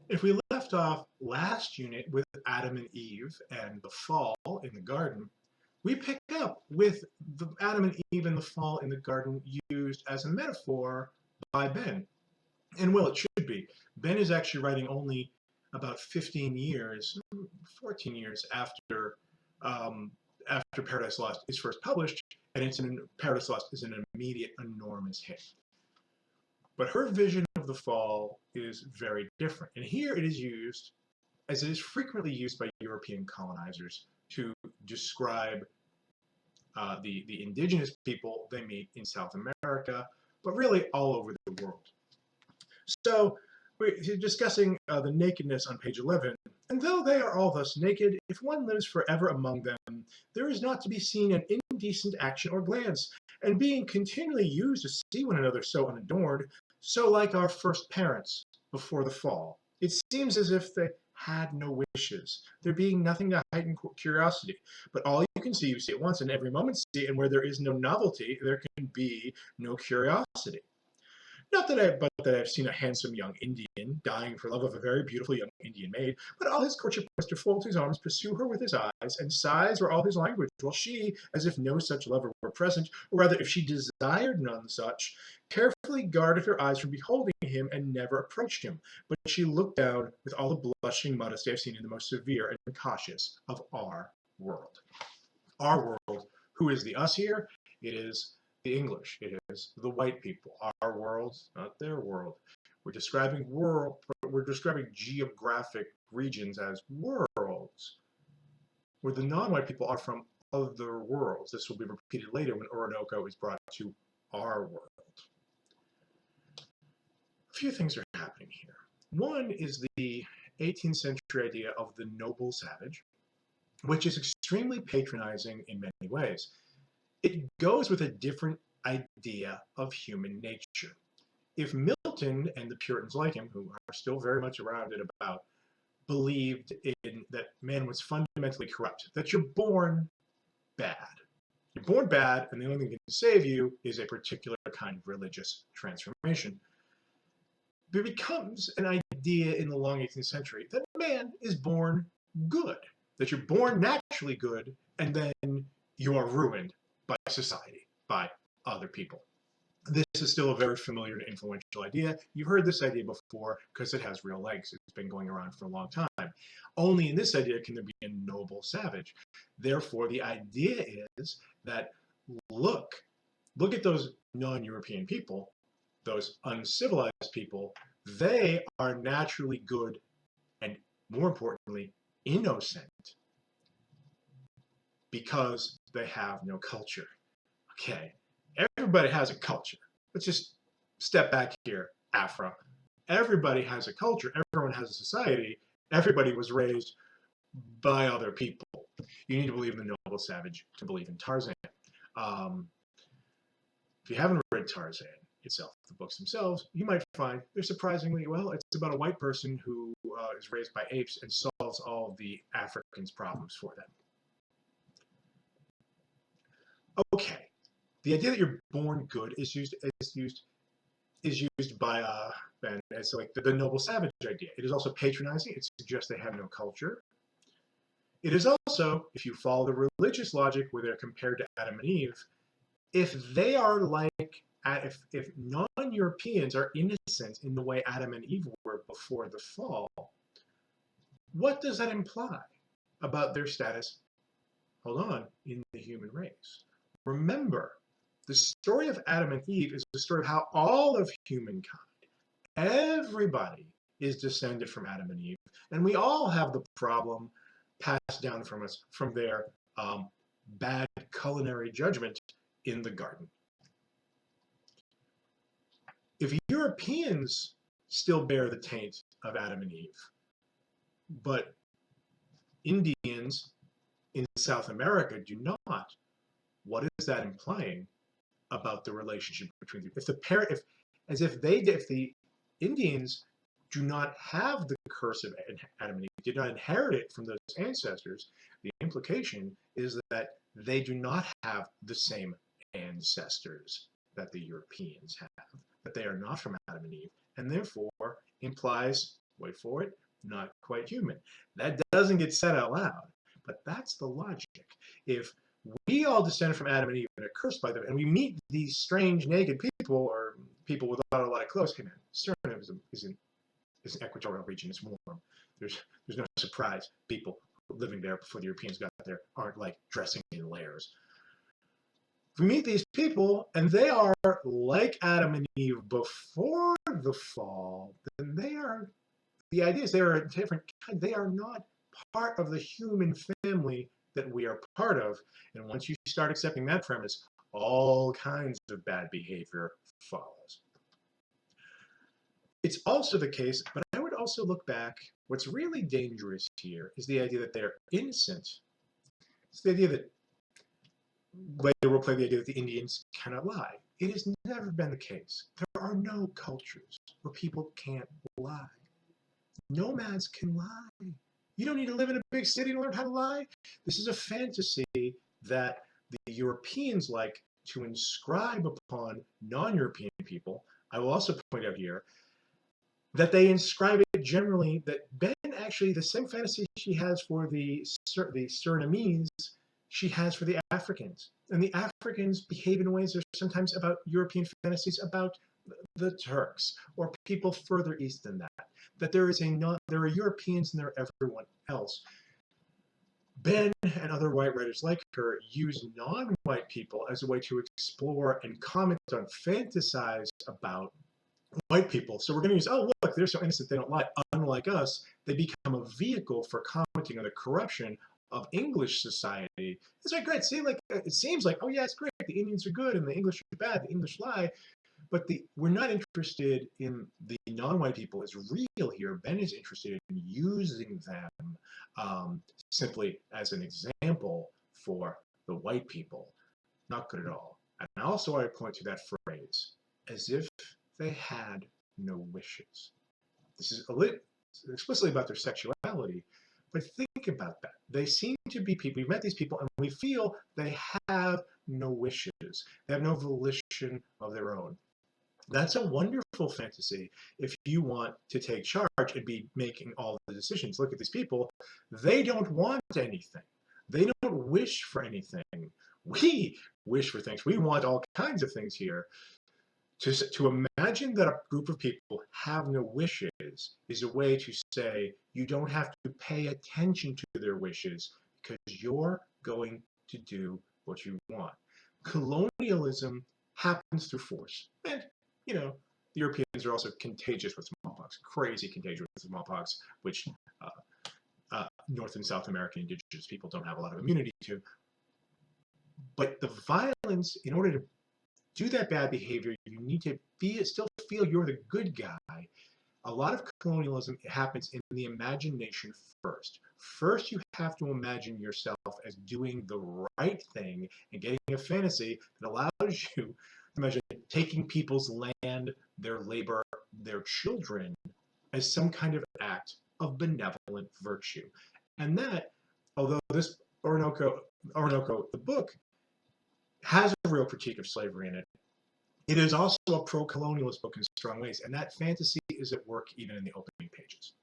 If we left off last unit with Adam and Eve and the fall in the garden, we pick up with the Adam and Eve and the fall in the garden used as a metaphor by Ben. And well, it should be. Ben is actually writing only about 15 years, 14 years um, after Paradise Lost is first published, and Paradise Lost is an immediate, enormous hit. But her vision of the fall is very different. And here it is used, as it is frequently used by European colonizers, to describe the indigenous people they meet in South America, but really all over the world. So we're discussing the nakedness on page 11. And though they are all thus naked, if one lives forever among them, there is not to be seen an indecent action or glance, and being continually used to see one another so unadorned, so like our first parents before the fall, it seems as if they had no wishes, there being nothing to heighten curiosity. But all you can see, you see at once, and every moment see, and where there is no novelty, there can be no curiosity. Not that but that I've seen a handsome young Indian dying for love of a very beautiful young Indian maid, but all his courtship was to fold his arms, pursue her with his eyes, and sighs were all his language, while she, as if no such lover were present, or rather if she desired none such, carefully guarded her eyes from beholding him and never approached him, but she looked down with all the blushing modesty I've seen in the most severe and cautious of our world. Our world, who is the us here? It is the English. It is the white people. Our world, not their world. We're describing geographic regions as worlds, where the non-white people are from other worlds. This will be repeated later when Orinoco is brought to our world. A few things are happening here. One is the 18th century idea of the noble savage, which is extremely patronizing in many ways. It goes with a different idea of human nature. If Milton and the Puritans like him, who are still very much around and about, believed in that man was fundamentally corrupt, that you're born bad. You're born bad, and the only thing that can save you is a particular kind of religious transformation. There becomes an idea in the long 18th century that man is born good, that you're born naturally good, and then you are ruined by society, by other people. This is still a very familiar and influential idea. You've heard this idea before because it has real legs. It's been going around for a long time. Only in this idea can there be a noble savage. Therefore, the idea is that look at those non-European people, those uncivilized people. They are naturally good and, more importantly, innocent because they have no culture. Okay, everybody has a culture. Let's just step back here, Aphra. Everybody has a culture. Everyone has a society. Everybody was raised by other people. You need to believe in the noble savage to believe in Tarzan. If you haven't read Tarzan itself, the books themselves, you might find they're surprisingly, well, it's about a white person who is raised by apes and solves all of the Africans' problems for them. Okay, the idea that you're born good is used by Ben as like the noble savage idea. It is also patronizing. It suggests they have no culture. It is also, if you follow the religious logic where they're compared to Adam and Eve, if they are like, if non-Europeans are innocent in the way Adam and Eve were before the fall, what does that imply about their status, hold on, in the human race? Remember, the story of Adam and Eve is the story of how all of humankind, everybody, is descended from Adam and Eve, and we all have the problem passed down from us from their bad culinary judgment in the garden. If Europeans still bear the taint of Adam and Eve, but Indians in South America do not, what is that implying about the relationship between them? If the Indians do not have the curse of Adam and Eve, did not inherit it from those ancestors, the implication is that they do not have the same ancestors that the Europeans have, that they are not from Adam and Eve, and therefore implies Wait for it, not quite human. That doesn't get said out loud, but that's the logic. If we all descended from Adam and Eve and are cursed by them, and we meet these strange naked people or people without a lot of clothes, hey man, Suriname is an equatorial region. It's warm. There's no surprise people living there before the Europeans got there aren't like dressing in layers. We meet these people and they are like Adam and Eve before the fall, then the idea is they are a different kind. They are not part of the human family that we are part of. And once you start accepting that premise, all kinds of bad behavior follows. It's also the case, but I would also look back, what's really dangerous here is the idea that they're innocent. It's the idea that later we'll play the idea that the Indians cannot lie. It has never been the case. There are no cultures where people can't lie. Nomads can lie. You don't need to live in a big city to learn how to lie. This is a fantasy that the Europeans like to inscribe upon non-European people. I will also point out here that they inscribe it generally, that Ben actually, the same fantasy she has for the Surinamese, she has for the Africans. And the Africans behave in ways that are sometimes about European fantasies about the Turks or people further east than that. That there are Europeans and there are everyone else. Ben and other white writers like her use non-white people as a way to explore and comment on, fantasize about white people. So we're going to use, oh, look, they're so innocent, they don't lie. Unlike us, they become a vehicle for commenting on the corruption of English society. It's like, great. See, like, it seems like, oh, yeah, it's great. The Indians are good and the English are bad. The English lie. But we're not interested in the non-white people as real here. Ben is interested in using them simply as an example for the white people. Not good at all. And also I point to that phrase, as if they had no wishes. This is explicitly about their sexuality, but think about that. They seem to be people, we've met these people and we feel they have no wishes. They have no volition of their own. That's a wonderful fantasy if you want to take charge and be making all the decisions. Look at these people. They don't want anything. They don't wish for anything. We wish for things. We want all kinds of things here. To imagine that a group of people have no wishes is a way to say you don't have to pay attention to their wishes because you're going to do what you want. Colonialism happens through force. And, you know, the Europeans are also contagious with smallpox, crazy contagious with smallpox, which North and South American indigenous people don't have a lot of immunity to. But the violence, in order to do that bad behavior, you need to still feel you're the good guy. A lot of colonialism happens in the imagination first. First, you have to imagine yourself as doing the right thing and getting a fantasy that allows you to imagine taking people's land, their labor, their children as some kind of act of benevolent virtue. And that, although this Orinoco, the book, has a real critique of slavery in it, it is also a pro-colonialist book in strong ways, and that fantasy is at work even in the opening pages.